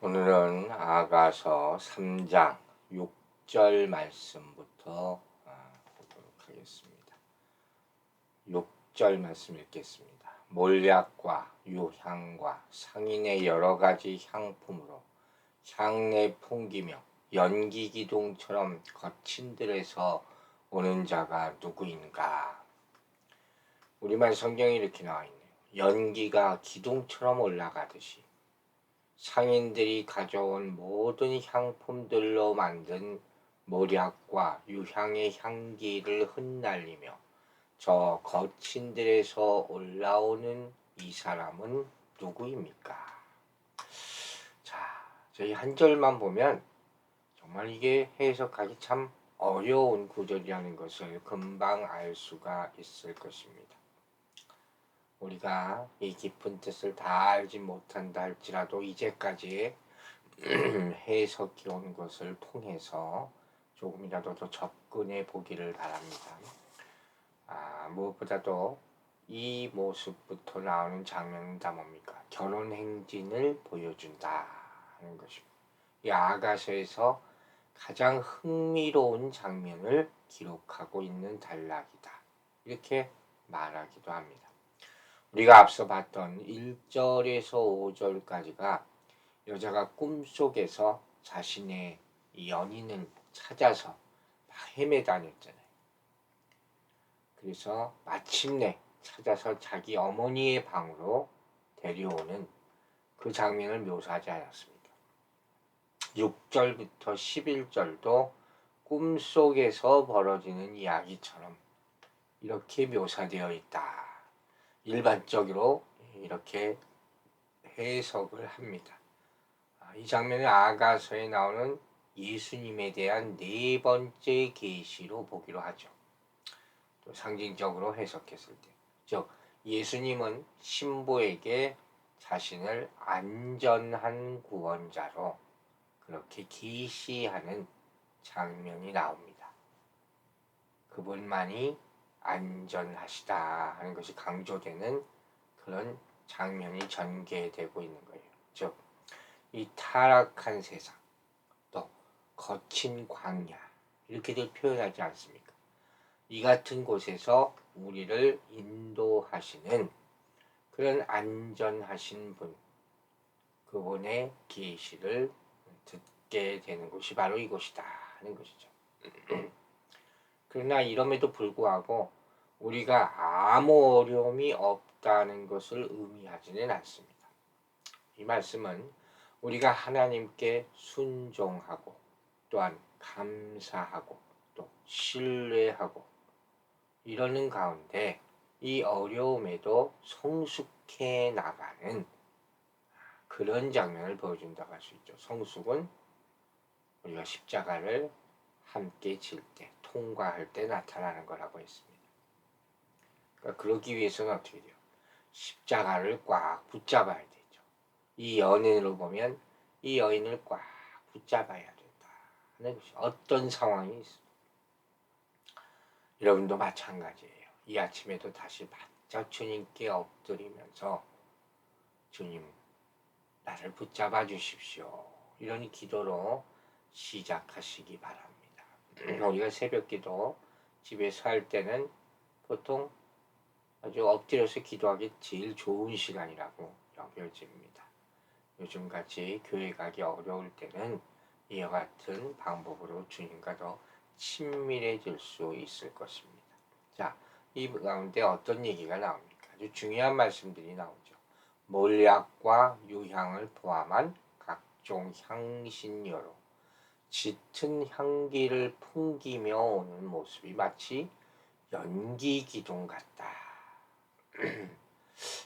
오늘은 아가서 3장 6절 말씀부터 보도록 하겠습니다. 6절 말씀 읽겠습니다. 몰약과 유향과 상인의 여러 가지 향품으로 향내 풍기며 연기 기둥처럼 거친 들에서 오는 자가 누구인가? 우리말 성경에 이렇게 나와 있네요. 연기가 기둥처럼 올라가듯이 상인들이 가져온 모든 향품들로 만든 몰약과 유향의 향기를 흩날리며 저 거친 들에서 올라오는 이 사람은 누구입니까? 자, 저희 한 절만 보면 정말 이게 해석하기 참 어려운 구절이라는 것을 금방 알 수가 있을 것입니다. 우리가 이 깊은 뜻을 다 알지 못한다 할지라도 이제까지 해석해 온 것을 통해서 조금이라도 더 접근해 보기를 바랍니다. 무엇보다도 이 모습부터 나오는 장면은 다 뭡니까? 결혼 행진을 보여준다 하는 것입니다. 이 아가서에서 가장 흥미로운 장면을 기록하고 있는 단락이다. 이렇게 말하기도 합니다. 우리가 앞서 봤던 1절에서 5절까지가 여자가 꿈속에서 자신의 연인을 찾아서 헤매다녔잖아요. 그래서 마침내 찾아서 자기 어머니의 방으로 데려오는 그 장면을 묘사하지 않았습니까? 6절부터 11절도 꿈속에서 벌어지는 이야기처럼 이렇게 묘사되어 있다. 일반적으로 이렇게 해석을 합니다. 이 장면은 아가서에 나오는 예수님에 대한 네 번째 계시로 보기로 하죠. 또 상징적으로 해석했을 때, 즉 예수님은 신부에게 자신을 안전한 구원자로 그렇게 계시하는 장면이 나옵니다. 그분만이 안전하시다 하는 것이 강조되는 그런 장면이 전개되고 있는 거예요. 즉, 이 타락한 세상, 또 거친 광야, 이렇게들 표현하지 않습니까? 이 같은 곳에서 우리를 인도하시는 그런 안전하신 분, 그분의 계시를 듣게 되는 곳이 바로 이곳이다 하는 것이죠. 그러나 이럼에도 불구하고 우리가 아무 어려움이 없다는 것을 의미하지는 않습니다. 이 말씀은 우리가 하나님께 순종하고 또한 감사하고 또 신뢰하고 이러는 가운데 이 어려움에도 성숙해 나가는 그런 장면을 보여준다고 할 수 있죠. 성숙은 우리가 십자가를 함께 질 때, 통과할 때 나타나는 거라고 했습니다. 그러니까 그러기 위해서는 어떻게 돼요? 십자가를 꽉 붙잡아야 되죠. 이 연인으로 보면 이 여인을 꽉 붙잡아야 된다 하는 것이 어떤 상황이 있어. 여러분도 마찬가지예요. 이 아침에도 다시 바짝 주님께 엎드리면서 주님 나를 붙잡아 주십시오. 이런 기도로 시작하시기 바랍니다. 우리가 새벽기도 집에서 할 때는 보통 아주 엎드려서 기도하기 제일 좋은 시간이라고 여겨집니다. 요즘같이 교회 가기 어려울 때는 이와 같은 방법으로 주님과 더 친밀해질 수 있을 것입니다. 자, 이 가운데 어떤 얘기가 나옵니까? 아주 중요한 말씀들이 나오죠. 몰약과 유향을 포함한 각종 향신료로 짙은 향기를 풍기며 오는 모습이 마치 연기 기둥 같다.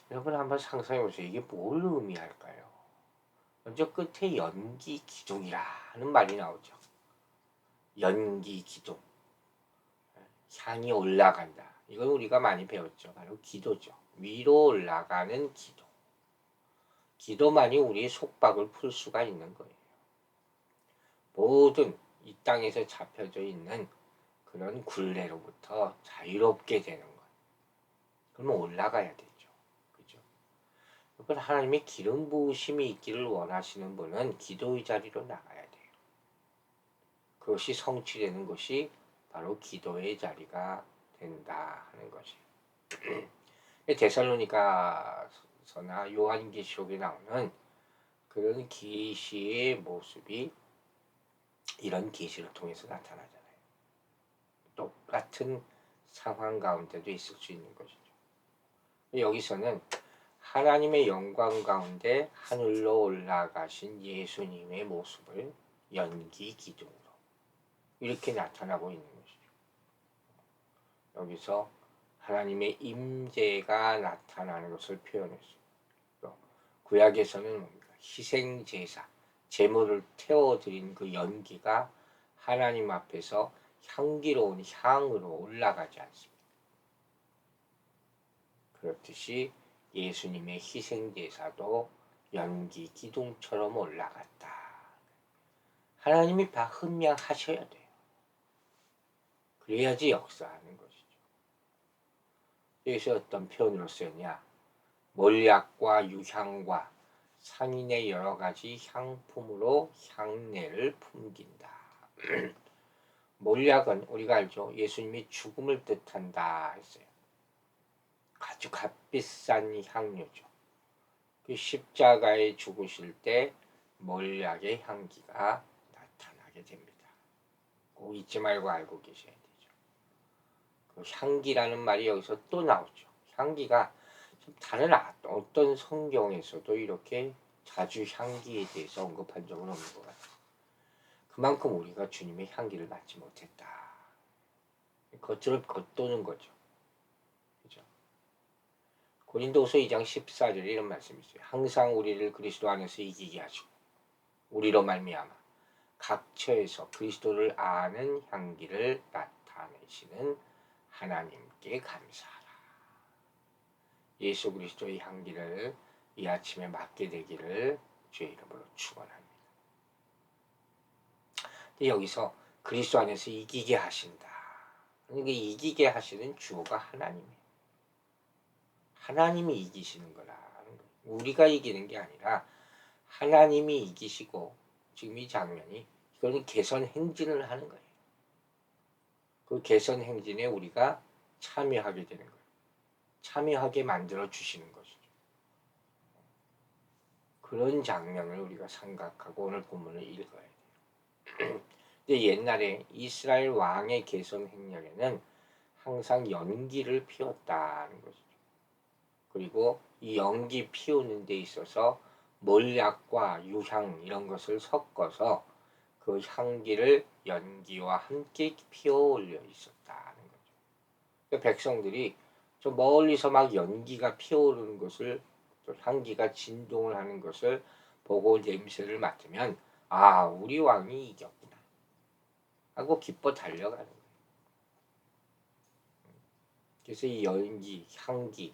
여러분 한번 상상해 보세요. 이게 뭘 의미할까요? 먼저 끝에 연기 기둥이라는 말이 나오죠. 연기 기둥. 향이 올라간다. 이건 우리가 많이 배웠죠. 바로 기도죠. 위로 올라가는 기도. 기도만이 우리의 속박을 풀 수가 있는 거예요. 모든 이 땅에서 잡혀져 있는 그런 굴레로부터 자유롭게 되는 것. 그러면 올라가야 되죠. 그죠? 그건 하나님의 기름 부으심이 있기를 원하시는 분은 기도의 자리로 나가야 돼요. 그것이 성취되는 것이 바로 기도의 자리가 된다 하는 것이. 데살로니가서나 요한계시록에 나오는 그런 계시의 모습이 이런 계시를 통해서 나타나잖아요. 똑같은 상황 가운데도 있을 수 있는 것이죠. 여기서는 하나님의 영광 가운데 하늘로 올라가신 예수님의 모습을 연기 기둥으로 이렇게 나타나고 있는 것이죠. 여기서 하나님의 임재가 나타나는 것을 표현했습니다. 구약에서는 뭡니까? 희생 제사, 제물을 태워드린 그 연기가 하나님 앞에서 향기로운 향으로 올라가지 않습니다. 그렇듯이 예수님의 희생 제사도 연기 기둥처럼 올라갔다. 하나님이 다 흥명하셔야 돼요. 그래야지 역사하는 것이죠. 여기서 어떤 표현으로 쓰였냐? 몰약과 유향과 상인의 여러 가지 향품으로 향내를 풍긴다. 몰약은 우리가 알죠. 예수님이 죽음을 뜻한다 했어요. 아주 값비싼 향료죠. 그 십자가에 죽으실 때 몰약의 향기가 나타나게 됩니다. 꼭 잊지 말고 알고 계셔야 되죠. 그 향기라는 말이 여기서 또 나오죠. 향기가 좀 다른 어떤 성경에서도 이렇게 자주 향기에 대해서 언급한 적은 없는 것 같아요. 그만큼 우리가 주님의 향기를 맡지 못했다. 겉으로 겉도는 거죠. 그죠? 고린도서 2장 14절에 이런 말씀이 있어요. 항상 우리를 그리스도 안에서 이기게 하시고 우리로 말미암아 각 처에서 그리스도를 아는 향기를 나타내시는 하나님께 감사하라. 예수 그리스도의 향기를 이 아침에 맡게 되기를 주의 이름으로 축원합니다. 여기서 그리스도 안에서 이기게 하신다. 그러니까 이기게 하시는 주어가 하나님이에요. 하나님이 이기시는 거라는 거예요. 우리가 이기는 게 아니라 하나님이 이기시고 지금 이 장면이 이거는 개선 행진을 하는 거예요. 그 개선 행진에 우리가 참여하게 되는 거예요. 참여하게 만들어 주시는 것이죠. 그런 장면을 우리가 생각하고 오늘 본문을 읽어야 돼요. 근데 옛날에 이스라엘 왕의 개선 행렬에는 항상 연기를 피웠다는 것이죠. 그리고 이 연기 피우는 데 있어서 몰약과 유향 이런 것을 섞어서 그 향기를 연기와 함께 피워 올려 있었다는 거죠. 그러니까 백성들이 저 멀리서 막 연기가 피어오르는 것을 또 향기가 진동을 하는 것을 보고 냄새를 맡으면 아 우리 왕이 이겼구나 하고 기뻐 달려가는 거예요. 그래서 이 연기, 향기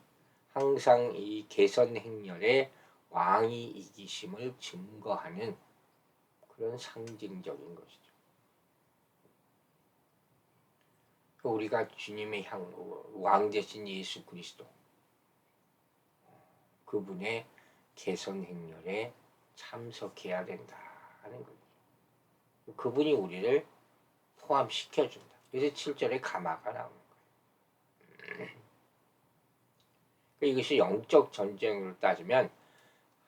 항상 이 개선 행렬에 왕이 이기심을 증거하는 그런 상징적인 것이죠. 우리가 주님의 왕 되신 예수 그리스도 그분의 개선 행렬에 참석해야 된다 하는 거죠. 그분이 우리를 포함시켜준다. 그래서 7절에 가마가 나오는 거예요. 이것이 영적 전쟁으로 따지면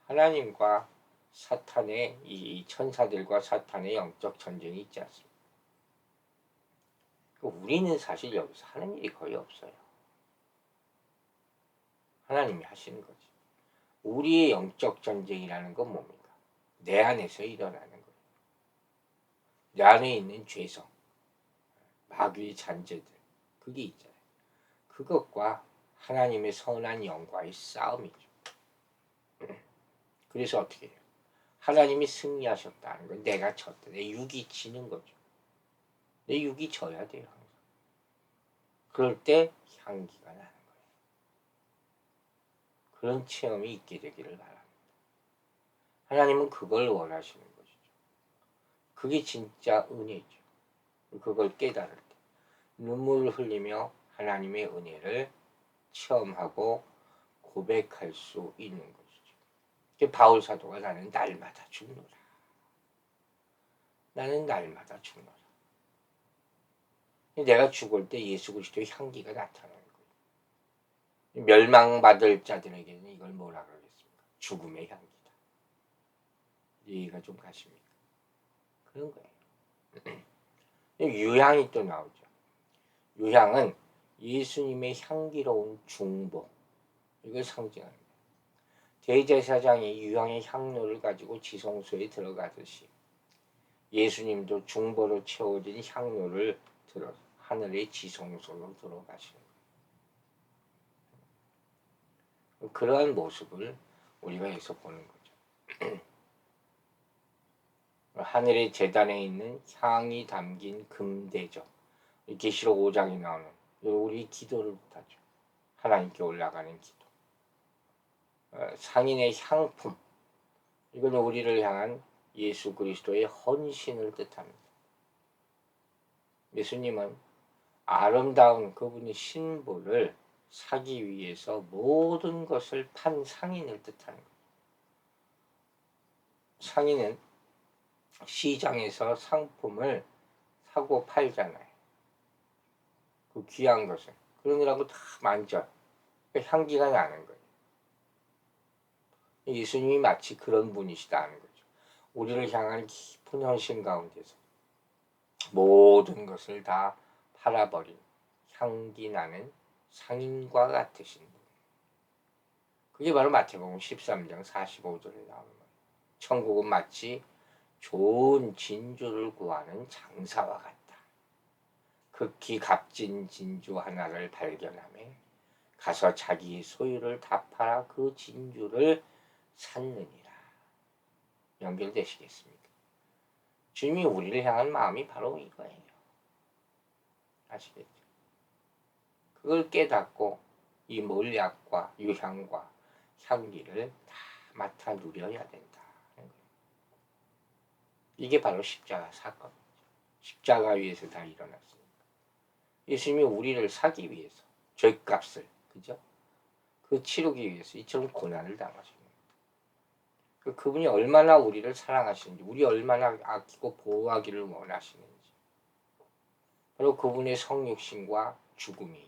하나님과 사탄의 이 천사들과 사탄의 영적 전쟁이 있지 않습니까? 우리는 사실 여기서 하는 일이 거의 없어요. 하나님이 하시는 거지. 우리의 영적 전쟁이라는 건 뭡니까? 내 안에서 일어나는 거예요. 내 안에 있는 죄성, 마귀의 잔재들, 그게 있잖아요. 그것과 하나님의 선한 영과의 싸움이죠. 그래서 어떻게 해요? 하나님이 승리하셨다는 건 내가 졌다. 내 육이 지는 거죠. 내 육이 져야 돼요. 항상. 그럴 때 향기가 나는 거예요. 그런 체험이 있게 되기를 바랍니다. 하나님은 그걸 원하시는 것이죠. 그게 진짜 은혜죠. 그걸 깨달을 때 눈물을 흘리며 하나님의 은혜를 체험하고 고백할 수 있는 것이죠. 바울 사도가 나는 날마다 죽노라. 나는 날마다 죽노라. 내가 죽을 때 예수 그리스도의 향기가 나타나는 거예요. 멸망받을 자들에게는 이걸 뭐라 그러겠습니까? 죽음의 향기다. 이해가 좀 가십니까? 그런 거예요. 유향이 또 나오죠. 유향은 예수님의 향기로운 중보, 이걸 상징하는 거예요. 대제사장이 유향의 향로를 가지고 지성소에 들어가듯이 예수님도 중보로 채워진 향로를 들어 하늘의 지성소로 들어가시는 거예요. 그러한 모습을 우리가 여기서 보는 거죠. 하늘의 제단에 있는 향이 담긴 금대접, 계시록 5장에 나오는 우리 기도를 못하죠. 하나님께 올라가는 기도. 상인의 향품, 이건 우리를 향한 예수 그리스도의 헌신을 뜻합니다. 예수님은 아름다운 그분의 신부를 사기 위해서 모든 것을 판 상인을 뜻하는 거예요. 상인은 시장에서 상품을 사고 팔잖아요. 그 귀한 것을. 그러느라고 다 만져요. 향기가 나는 거예요. 예수님이 마치 그런 분이시다는 거죠. 우리를 향한 깊은 헌신 가운데서 모든 것을 다 팔아버린 향기 나는 상인과 같으신 분. 그게 바로 마태복음 13장 45절에 나오는 거예요. 천국은 마치 좋은 진주를 구하는 장사와 같다. 극히 값진 진주 하나를 발견하며 가서 자기의 소유를 다 팔아 그 진주를 샀느니라. 연결되시겠습니까? 주님이 우리를 향한 마음이 바로 이거예요. 아시겠죠? 그걸 깨닫고 이 몰약과 유향과 향기를 다 맡아 누려야 된다. 이게 바로 십자가 사건이죠. 십자가 위에서 다 일어났습니다. 예수님이 우리를 사기 위해서 죄값을, 그죠? 그 치르기 위해서 이처럼 고난을 당하십니다. 그분이 얼마나 우리를 사랑하시는지, 우리 얼마나 아끼고 보호하기를 원하시는지, 바로 그분의 성육신과 죽음이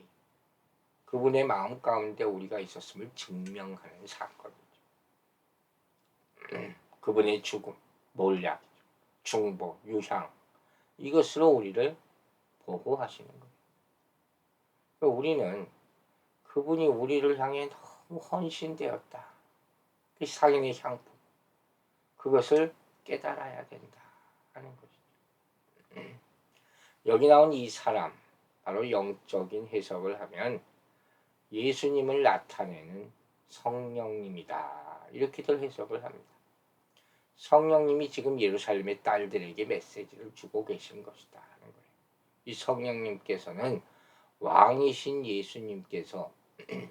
그분의 마음 가운데 우리가 있었음을 증명하는 사건이죠. 그분의 죽음, 몰약, 중보, 유향, 이것으로 우리를 보호하시는 거예요. 우리는 그분이 우리를 향해 너무 헌신되었다. 그 상인의 향품, 그것을 깨달아야 된다 하는 것이죠. 여기 나온 이 사람, 바로 영적인 해석을 하면 예수님을 나타내는 성령님이다. 이렇게들 해석을 합니다. 성령님이 지금 예루살렘의 딸들에게 메시지를 주고 계신 것이다 하는 거예요. 이 성령님께서는 왕이신 예수님께서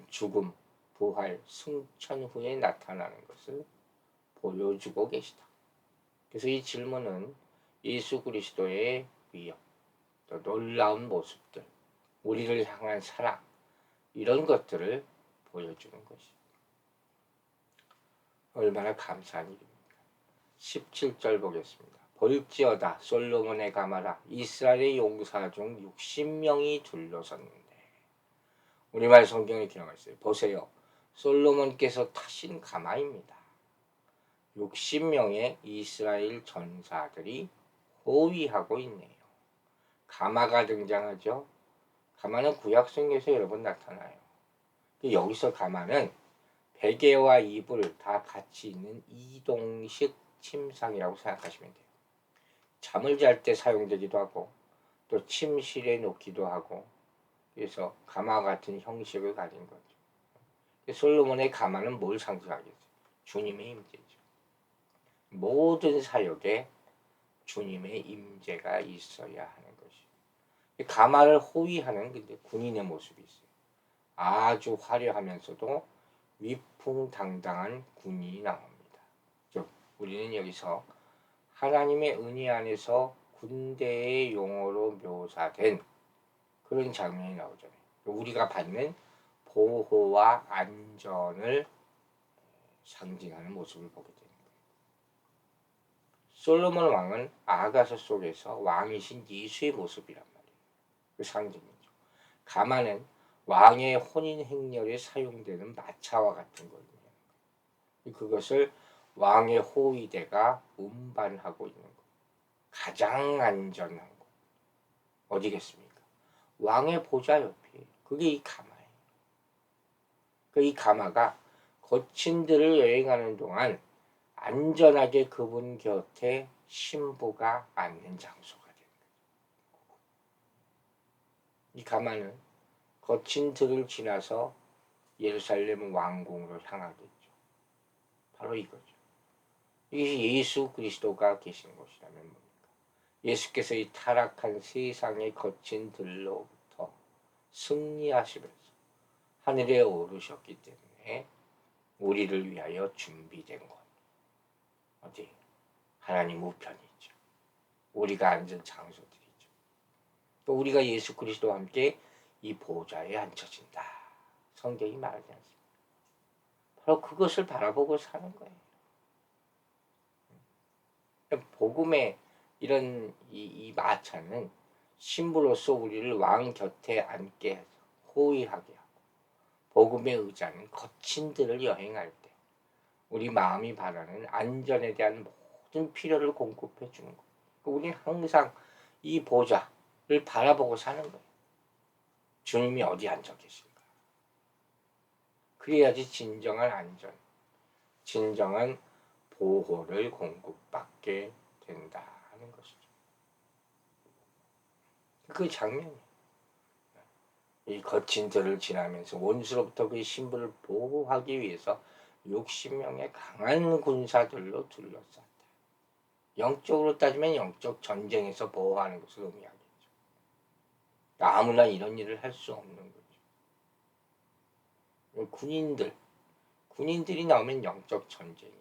죽음, 부활, 승천 후에 나타나는 것을 보여주고 계시다. 그래서 이 질문은 예수 그리스도의 위엄, 또 놀라운 모습들, 우리를 향한 사랑, 이런 것들을 보여주는 것이 얼마나 감사한 일입니까? 17절 보겠습니다. 볼지어다 솔로몬의 가마라 이스라엘의 용사 중 60명이 둘러섰는데, 우리말 성경에 기록하고 있어요. 보세요. 솔로몬께서 타신 가마입니다. 60명의 이스라엘 전사들이 호위하고 있네요. 가마가 등장하죠. 가마는 구약성경에서 여러 번 나타나요. 여기서 가마는 베개와 이불 다 같이 있는 이동식 침상이라고 생각하시면 돼요. 잠을 잘 때 사용되기도 하고 또 침실에 놓기도 하고, 그래서 가마 같은 형식을 가진 거죠. 솔로몬의 가마는 뭘 상징하겠어요? 주님의 임재죠. 모든 사역에 주님의 임재가 있어야 하는 것이. 가마를 호위하는 근데 군인의 모습이 있어요. 아주 화려하면서도 위풍당당한 군인이 나옵니다. 즉 우리는 여기서 하나님의 은혜 안에서 군대의 용어로 묘사된 그런 장면이 나오잖아요. 우리가 받는 보호와 안전을 상징하는 모습을 보게 되는 거예요. 솔로몬 왕은 아가서 속에서 왕이신 예수의 모습이란 말이에요. 그 상징이죠. 가마는 왕의 혼인 행렬에 사용되는 마차와 같은 거예요. 그것을 왕의 호위대가 운반하고 있는 것. 가장 안전한 것. 어디겠습니까? 왕의 보좌 옆에. 그게 이 가마예요. 이 가마가 거친 들을 여행하는 동안 안전하게 그분 곁에 신부가 앉는 장소가 됩니다. 이 가마는 거친 들을 지나서 예루살렘 왕궁으로 향하겠죠. 바로 이거죠. 이게 예수 그리스도가 계신 곳이라면 뭡니까? 예수께서 이 타락한 세상의 거친 들로부터 승리하시면서 하늘에 오르셨기 때문에 우리를 위하여 준비된 곳. 어디? 하나님 우편이죠. 우리가 앉은 장소들이죠. 또 우리가 예수 그리스도와 함께 이 보좌에 앉혀진다. 성경이 말하지 않습니까? 바로 그것을 바라보고 사는 거예요. 복음의 이런 이 마차는 신부로서 우리를 왕 곁에 앉게 해서 호위하게 하고, 복음의 의자는 거친 들을 여행할 때 우리 마음이 바라는 안전에 대한 모든 필요를 공급해 주는 거예요. 우리는 항상 이 보좌를 바라보고 사는 거예요. 주님이 어디 앉아 계신가. 그래야지 진정한 안전, 진정한 보호를 공급받게 된다는 것이죠. 그 장면이에요. 이 거친 들을 지나면서 원수로부터 그 신부를 보호하기 위해서 60명의 강한 군사들로 둘러쌌다. 영적으로 따지면 영적 전쟁에서 보호하는 것을 의미하겠죠. 아무나 이런 일을 할 수 없는 거죠. 군인들이 나오면 영적 전쟁이죠.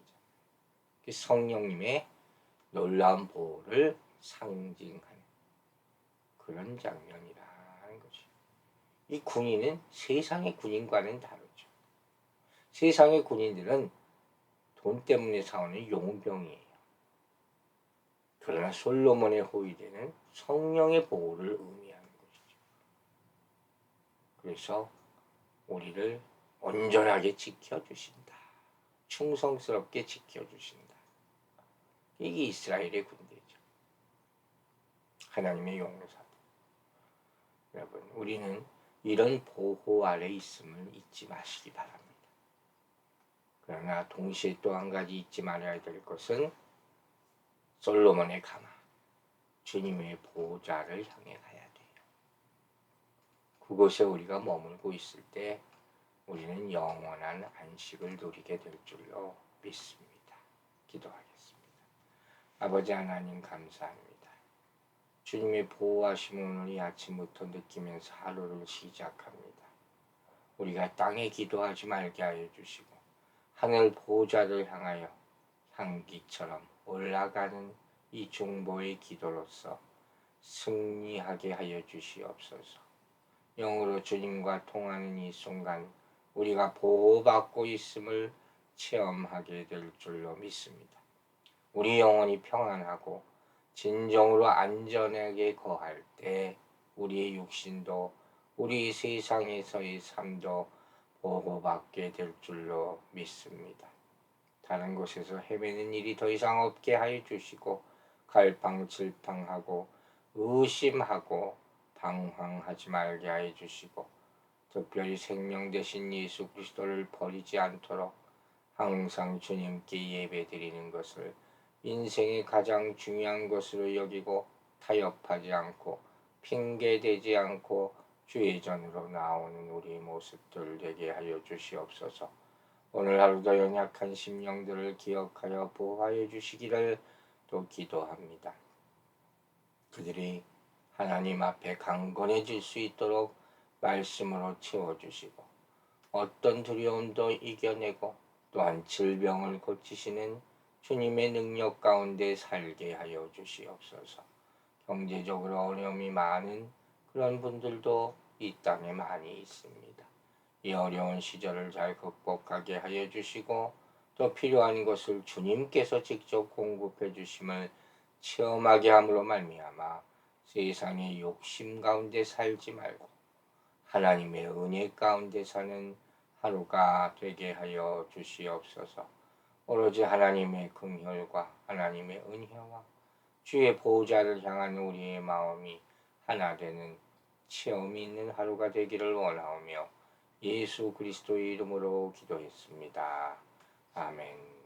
성령님의 놀라운 보호를 상징하는 그런 장면이라는 거죠. 이 군인은 세상의 군인과는 다르죠. 세상의 군인들은 돈 때문에 싸우는 용병이에요. 그러나 솔로몬의 호위대는 성령의 보호를 의미하는 것이죠. 그래서 우리를 온전하게 지켜주신다. 충성스럽게 지켜주신다. 이게 이스라엘의 군대죠. 하나님의 용사들. 여러분, 우리는 이런 보호 아래 있음을 잊지 마시기 바랍니다. 그러나 동시에 또 한 가지 잊지 말아야 될 것은 솔로몬의 가마, 주님의 보좌를 향해 가야 돼요. 그곳에 우리가 머물고 있을 때 우리는 영원한 안식을 누리게 될 줄로 믿습니다. 기도하겠습니다. 아버지 하나님 감사합니다. 주님의 보호하심을 오늘 이 아침부터 느끼면서 하루를 시작합니다. 우리가 땅에 기도하지 말게 하여 주시고 하늘 보좌를 향하여 향기처럼 올라가는 이 중보의 기도로서 승리하게 하여 주시옵소서. 영으로 주님과 통하는 이 순간 우리가 보호받고 있음을 체험하게 될 줄로 믿습니다. 우리 영혼이 평안하고 진정으로 안전하게 거할 때 우리의 육신도 우리 세상에서의 삶도 보호받게 될 줄로 믿습니다. 다른 곳에서 헤매는 일이 더 이상 없게 하여 주시고 갈팡질팡하고 의심하고 방황하지 말게 하여 주시고 특별히 생명 되신 예수 그리스도를 버리지 않도록 항상 주님께 예배드리는 것을 인생의 가장 중요한 것으로 여기고 타협하지 않고 핑계대지 않고 주의 전으로 나오는 우리 모습들 되게 하여 주시옵소서. 오늘 하루도 연약한 심령들을 기억하여 보호하여 주시기를 또 기도합니다. 그들이 하나님 앞에 강건해질 수 있도록 말씀으로 채워주시고 어떤 두려움도 이겨내고 또한 질병을 고치시는 주님의 능력 가운데 살게 하여 주시옵소서. 경제적으로 어려움이 많은 그런 분들도 이 땅에 많이 있습니다. 이 어려운 시절을 잘 극복하게 하여 주시고 더 필요한 것을 주님께서 직접 공급해 주심을 체험하게 함으로 말미암아 세상의 욕심 가운데 살지 말고 하나님의 은혜 가운데 사는 하루가 되게 하여 주시옵소서. 오로지 하나님의 긍휼과 하나님의 은혜와 주의 보호자를 향한 우리의 마음이 하나 되는 체험이 있는 하루가 되기를 원하오며 예수 그리스도의 이름으로 기도했습니다. 아멘.